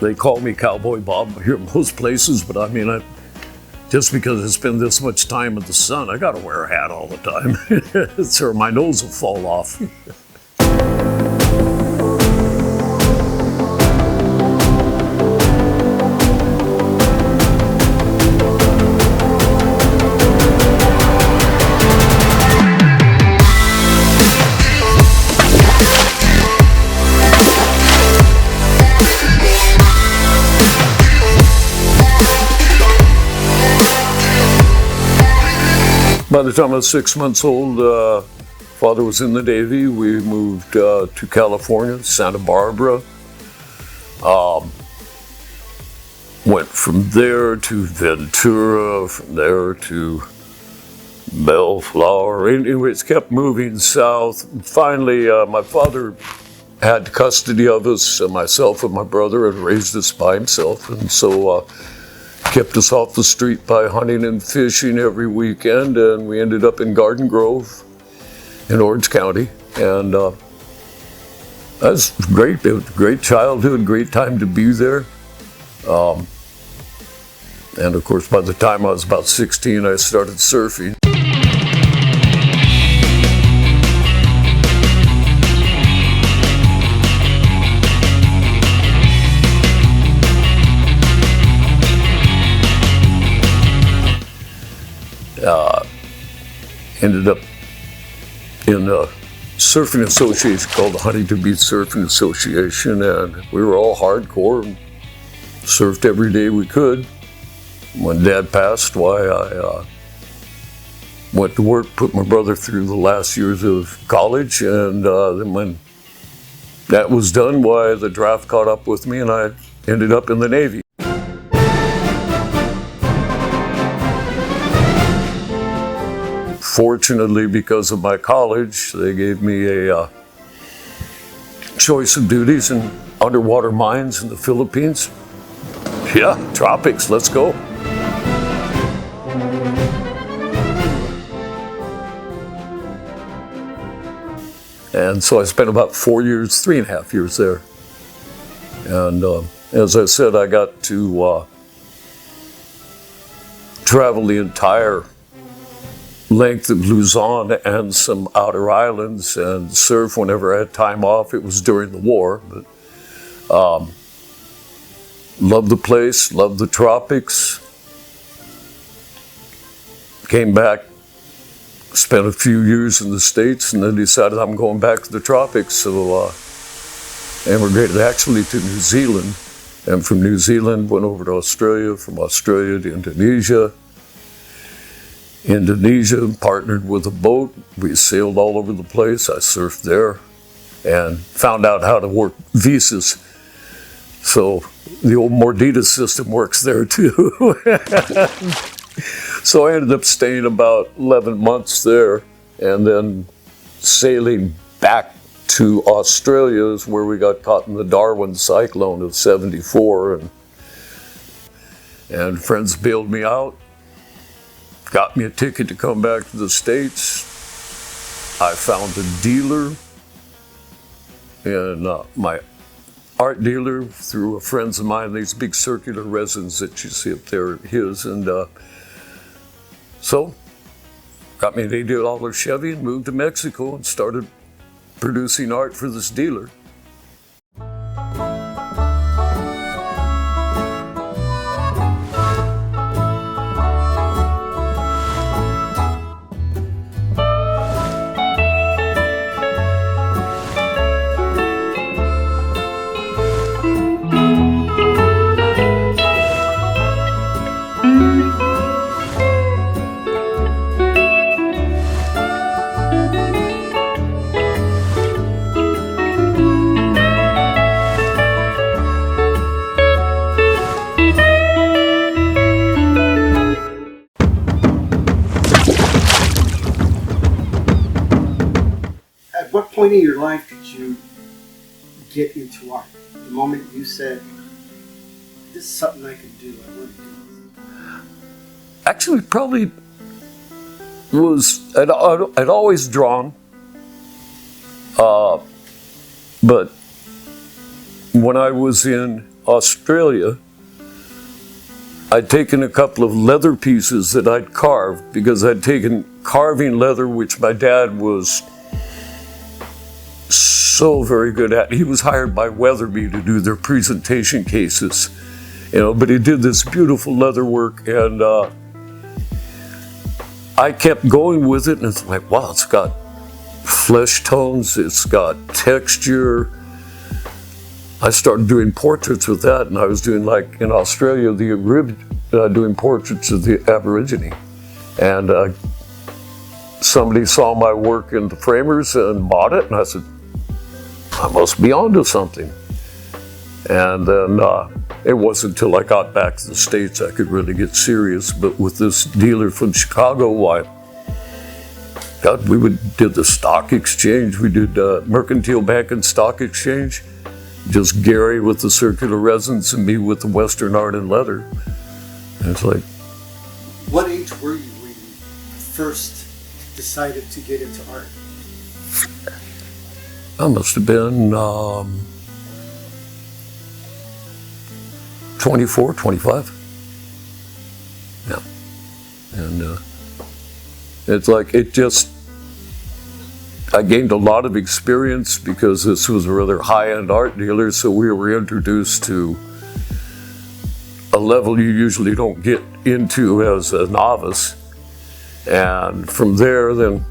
They call me Cowboy Bob here most places, but I mean, just because it's been this much time in the sun, I gotta wear a hat all the time, or my nose will fall off. By the time I was 6 months old, father was in the Navy. We moved to California, Santa Barbara. Went from there to Ventura, from there to Bellflower. Anyways, kept moving south. Finally, my father had custody of us, myself and my brother, and raised us by himself. And so kept us off the street by hunting and fishing every weekend, and we ended up in Garden Grove in Orange County. And that's great. It was a great childhood, great time to be there. And of course, by the time I was about 16, I started surfing. Ended up in a surfing association called the Huntington Beach Surfing Association, and we were all hardcore and surfed every day we could. When Dad passed, I went to work, put my brother through the last years of college, and then when that was done, the draft caught up with me and I ended up in the Navy. Fortunately, because of my college, they gave me a choice of duties in underwater mines in the Philippines. Yeah, tropics, let's go. And so I spent about 4 years, 3.5 years there. And as I said, I got to travel the entire length of Luzon and some outer islands and surf whenever I had time off. It was during the war, but loved the place, loved the tropics. Came back, spent a few years in the States, and then decided I'm going back to the tropics. So emigrated actually to New Zealand, and from New Zealand went over to Australia, from Australia to Indonesia, partnered with a boat. We sailed all over the place. I surfed there and found out how to work visas. So the old Mordida system works there too. So I ended up staying about 11 months there, and then sailing back to Australia is where we got caught in the Darwin cyclone of '74, and friends bailed me out. Got me a ticket to come back to the States. I found a dealer, and my art dealer through a friends of mine, these big circular resins that you see up there, his, and so got me an $80 Chevy and moved to Mexico and started producing art for this dealer. At what point in your life did you get into art? The moment you said, this is something I can do, I want to do this. Actually, probably I'd always drawn, but when I was in Australia, I'd taken a couple of leather pieces that I'd carved because I'd taken carving leather, which my dad was so very good at. He was hired by Weatherby to do their presentation cases, but he did this beautiful leather work, and I kept going with it, and it's like, wow, it's got flesh tones, it's got texture. I started doing portraits with that, and I was doing, like in Australia, doing portraits of the Aborigine. And somebody saw my work in the framers and bought it, and I said, I must be onto something. And then it wasn't until I got back to the States I could really get serious. But with this dealer from Chicago, we did the stock exchange. We did Mercantile Bank and Stock Exchange. Just Gary with the circular resins and me with the Western art and leather. And it's like... What age were you when you first decided to get into art? I must have been 24, 25. Yeah. And it's like, I gained a lot of experience because this was a rather high-end art dealer, so we were introduced to a level you usually don't get into as a novice. And from there, then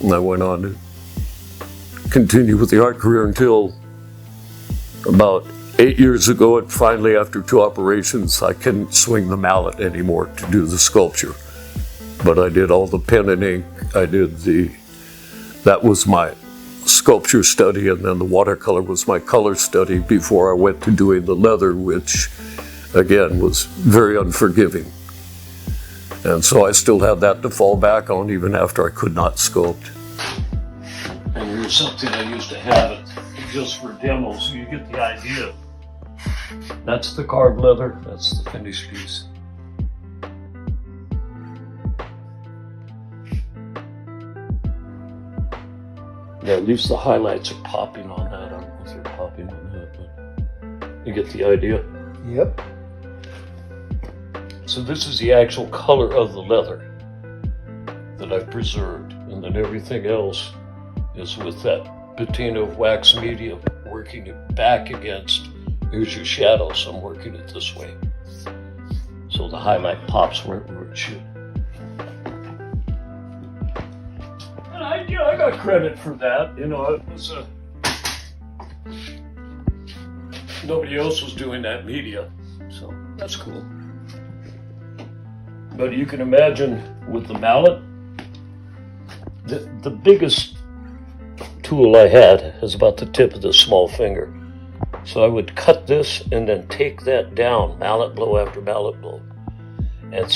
I went on to continue with the art career until about 8 years ago, and finally, after 2 operations, I couldn't swing the mallet anymore to do the sculpture. But I did all the pen and ink. That was my sculpture study, and then the watercolor was my color study before I went to doing the leather, which, again, was very unforgiving. And so I still had that to fall back on even after I could not sculpt. And here's something I used to have it just for demos, so you get the idea. That's the carved leather, that's the finished piece. Yeah, at least the highlights are popping on that. I don't know if they're popping on that, but you get the idea. Yep. So this is the actual color of the leather that I've preserved, and then everything else is with that patina of wax media, working it back against, here's your shadow, so I'm working it this way. So the highlight pops where it should. And I got credit for that. It was nobody else was doing that media, so that's cool. But you can imagine with the mallet, the biggest tool I had is about the tip of the small finger. So I would cut this and then take that down, mallet blow after mallet blow, and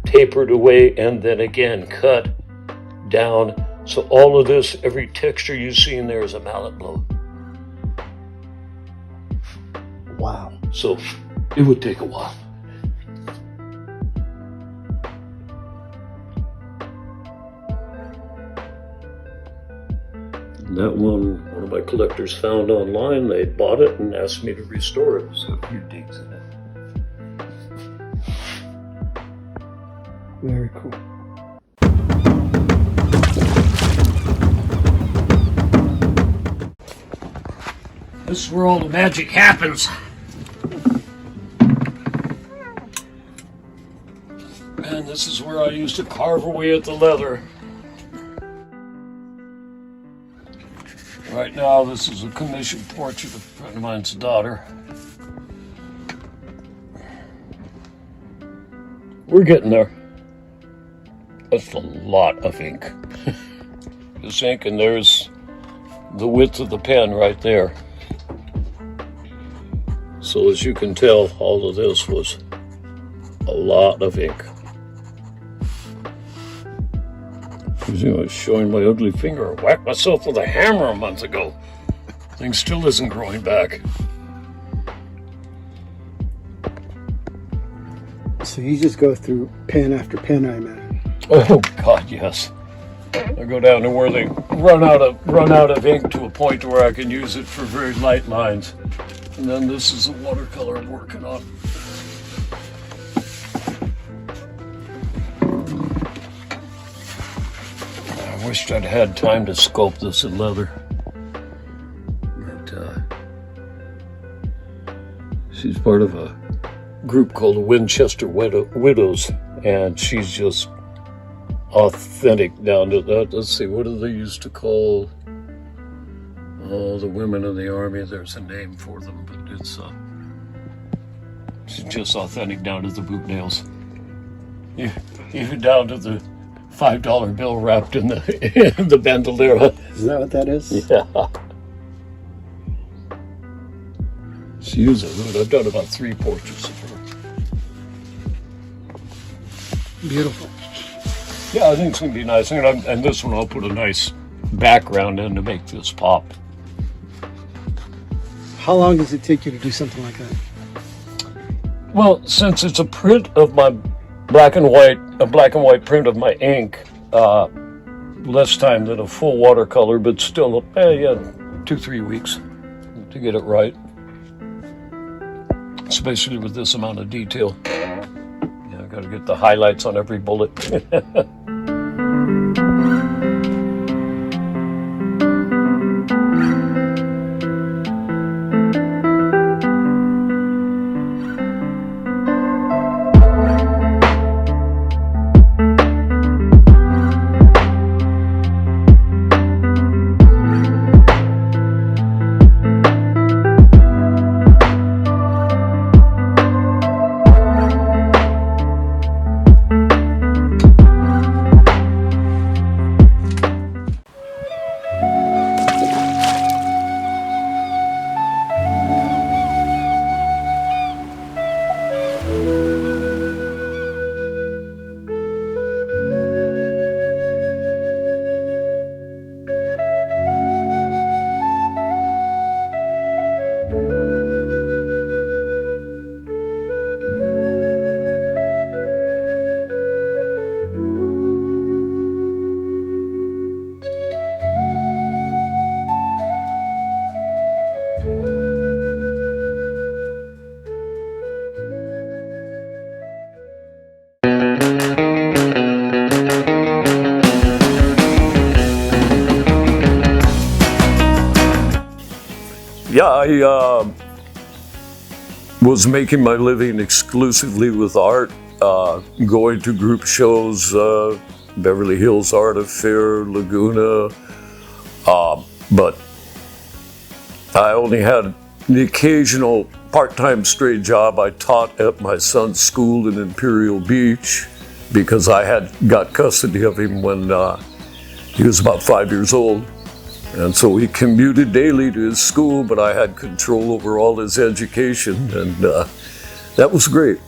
taper it away, and then again cut down. So all of this, every texture you see in there is a mallet blow. Wow. So it would take a while. That one of my collectors found online. They bought it and asked me to restore it. So a few digs in it. Very cool. This is where all the magic happens. And this is where I used to carve away at the leather. Right now, this is a commissioned portrait of a friend of mine's daughter. We're getting there. That's a lot of ink. This ink, and there's the width of the pen right there. So as you can tell, all of this was a lot of ink. I was showing my ugly finger. I whacked myself with a hammer a month ago. Thing still isn't growing back. So you just go through pen after pen, I imagine. Oh God, yes. I go down to where they run out of ink to a point where I can use it for very light lines. And then this is a watercolor I'm working on. I wished I'd had time to sculpt this in leather. But she's part of a group called the Winchester Widows, and she's just authentic down to that. Let's see, what do they used to call the women in the army? There's a name for them, but it's she's just authentic down to the boot nails. Even down to the $5 bill wrapped in the bandolera. Is that what that is? Yeah. She is a hoot. I've done about 3 portraits of her. Beautiful. Yeah, I think it's going to be nice. And this one I'll put a nice background in to make this pop. How long does it take you to do something like that? Well, since it's a print of my black and white print of my ink, less time than a full watercolor, but still, 2-3 weeks to get it right. Especially with this amount of detail. Yeah, I got to get the highlights on every bullet. Yeah, I was making my living exclusively with art, going to group shows, Beverly Hills Art Affair, Laguna, but I only had the occasional part-time straight job. I taught at my son's school in Imperial Beach because I had got custody of him when he was about 5 years old. And so he commuted daily to his school, but I had control over all his education, and that was great.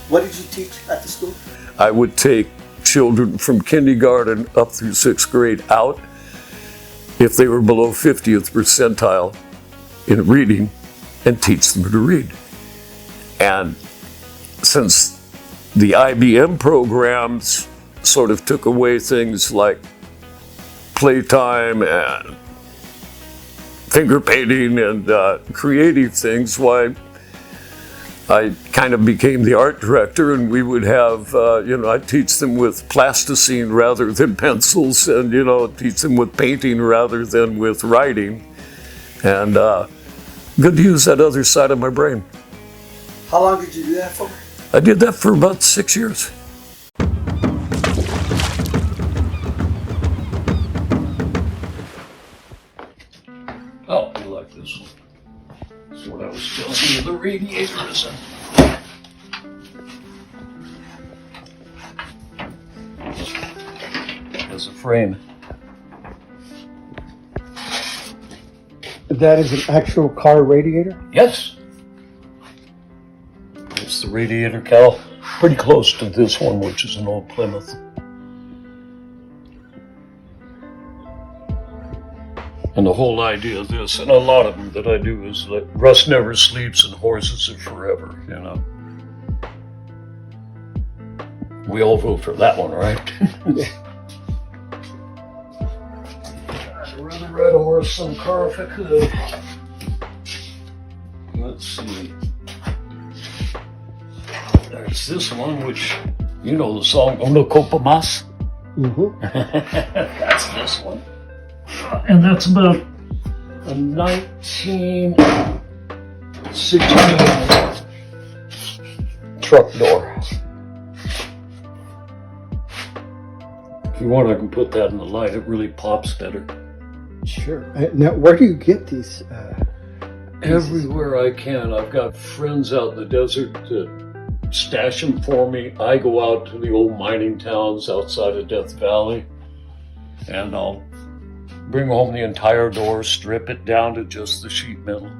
What did you teach at the school? I would take children from kindergarten up through 6th grade out if they were below 50th percentile in reading and teach them to read. And since the IBM programs sort of took away things like playtime and finger painting and creative things, why I kind of became the art director, and we would have, I'd teach them with plasticine rather than pencils, and, teach them with painting rather than with writing. And good to use that other side of my brain. How long did you do that for? I did that for about 6 years. Oh, I like this one. That's what I was telling you, the radiator is as a frame. That is an actual car radiator? Yes. It's the radiator cowl, pretty close to this one, which is an old Plymouth. And the whole idea of this, and a lot of them that I do, is that rust never sleeps and horses are forever, We all vote for that one, right? I'd rather ride a horse than a car if I could. let's see. There's this one, which, you know the song, Uno Copa Mas? Mm-hmm. That's this one. And that's about a 1916 truck door. If you want, I can put that in the light. It really pops better. Sure. Now, where do you get these? Everywhere I can. I've got friends out in the desert that stash them for me. I go out to the old mining towns outside of Death Valley, and I'll bring home the entire door, strip it down to just the sheet metal.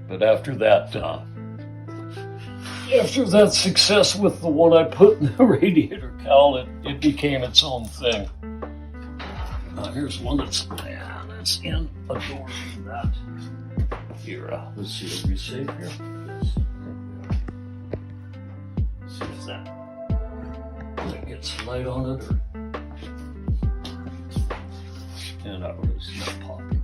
But after that success with the one I put in the radiator cowl, it became its own thing. Here's one that's in a door from that. Here, let's see, are we safe here? Let's see if that gets light on it, or and not really see it popping.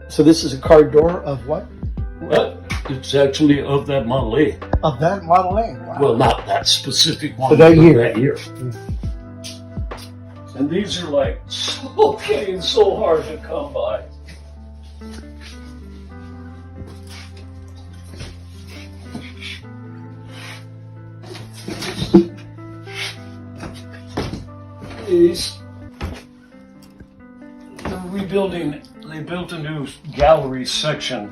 So this is a car door of what? Well, it's actually of that Model A. Of that Model A. Wow. Well, not that specific one, but that year. That year. And these are like so hard to come by. These, they're rebuilding. They built a new gallery section.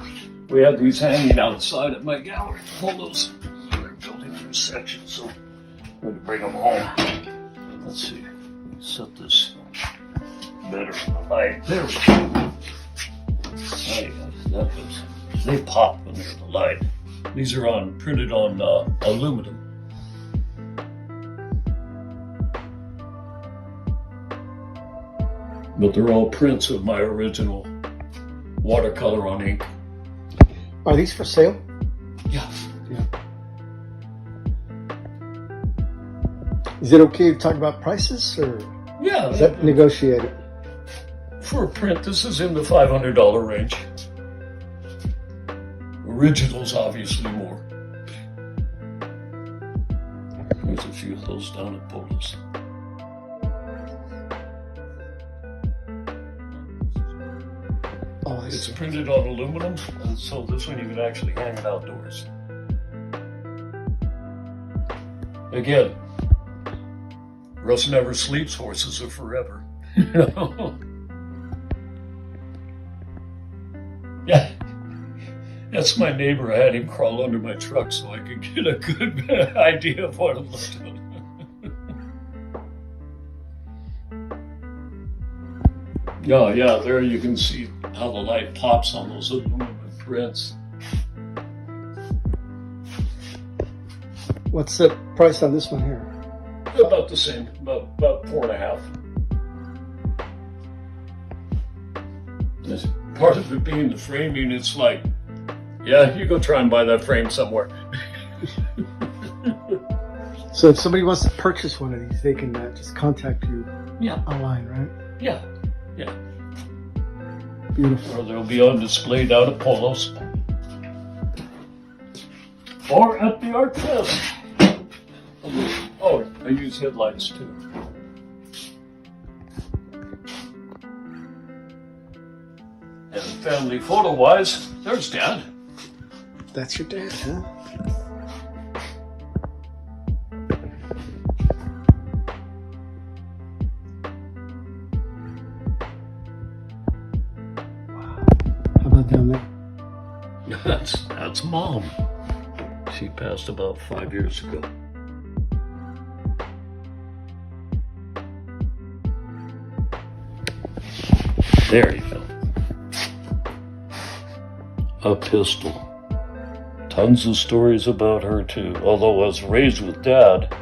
We had these hanging outside at my gallery. All those, they're building a new section, so I'm going to bring them home. Let's see. Set this better in the light. There we go. They pop when they're in the light. These are printed on aluminum. But they're all prints of my original watercolor on ink. Are these for sale? Yeah. Is it okay to talk about prices, or Yeah. is that negotiated? For a print, this is in the $500 range. Originals, obviously, more. There's a few of those down at Polo's. Oh, I It's see. printed on aluminum, and so this one you can actually hang it outdoors. Again, Russ never sleeps, horses are forever. Yeah, that's my neighbor. I had him crawl under my truck so I could get a good idea of what it looked like. Yeah, there you can see how the light pops on those aluminum prints. What's the price on this one here? About the same, about $4.5. As part of it being the framing, it's like, yeah, you go try and buy that frame somewhere. So if somebody wants to purchase one of these, they can just contact you Yeah, online, right? yeah. Beautiful. Or they'll be on display down at Polo's. Or at the Art Fest. Oh, I use headlights too. And family photo-wise, there's Dad. That's your dad, huh? Wow. How about down there? That's Mom. She passed about 5 years ago. There you go. A pistol. Tons of stories about her too, although I was raised with Dad.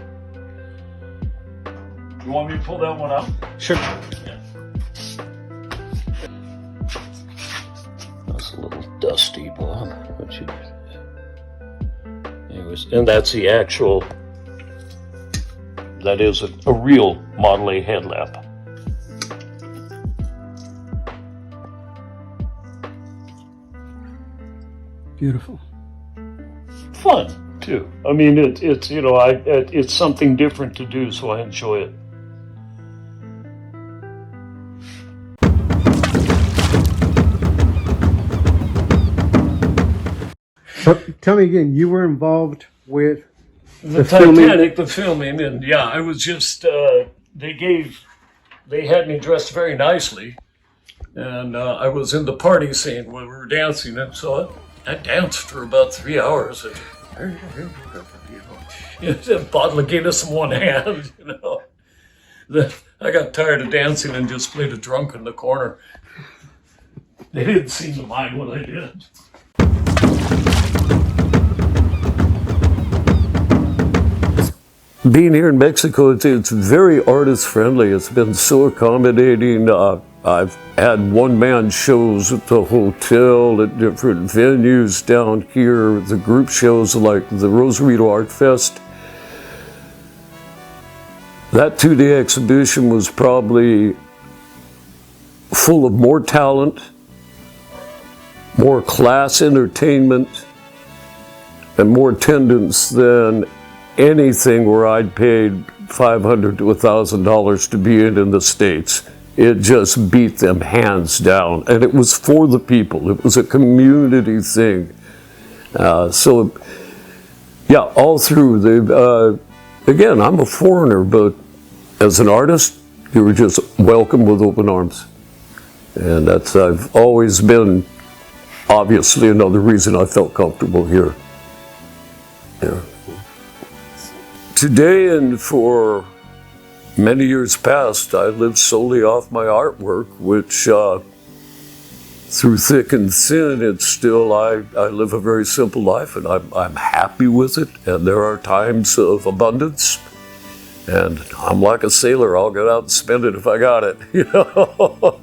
You want me to pull that one out? Sure. Yeah. That's a little dusty, Bob. Anyways, and that's the that is a real Model A headlamp. Beautiful. Fun too. I mean, it's you know, it's something different to do, so I enjoy it. Tell me again, you were involved with The filming? Titanic, the filming, and yeah, I was just they had me dressed very nicely, and I was in the party scene when we were dancing, and so I danced for about 3 hours. And, you know, a bottle of Guinness in one hand, you know. I got tired of dancing and just played a drunk in the corner. They didn't seem to mind what I did. Being here in Mexico, it's very artist friendly. It's been so accommodating. I've had one-man shows at the hotel, at different venues down here, the group shows like the Rosarito Art Fest. That 2-day exhibition was probably full of more talent, more class entertainment, and more attendance than anything where I'd paid $500 to $1,000 to be in the States. It just beat them hands down, and it was for the people. It was a community thing. So, yeah, all through. Again, I'm a foreigner, but as an artist, you were just welcome with open arms. And I've always been, obviously, another reason I felt comfortable here. Yeah. Today and for many years past, I lived solely off my artwork, which through thick and thin, it's still, I live a very simple life, and I'm happy with it, and there are times of abundance, and I'm like a sailor, I'll get out and spend it if I got it, you know.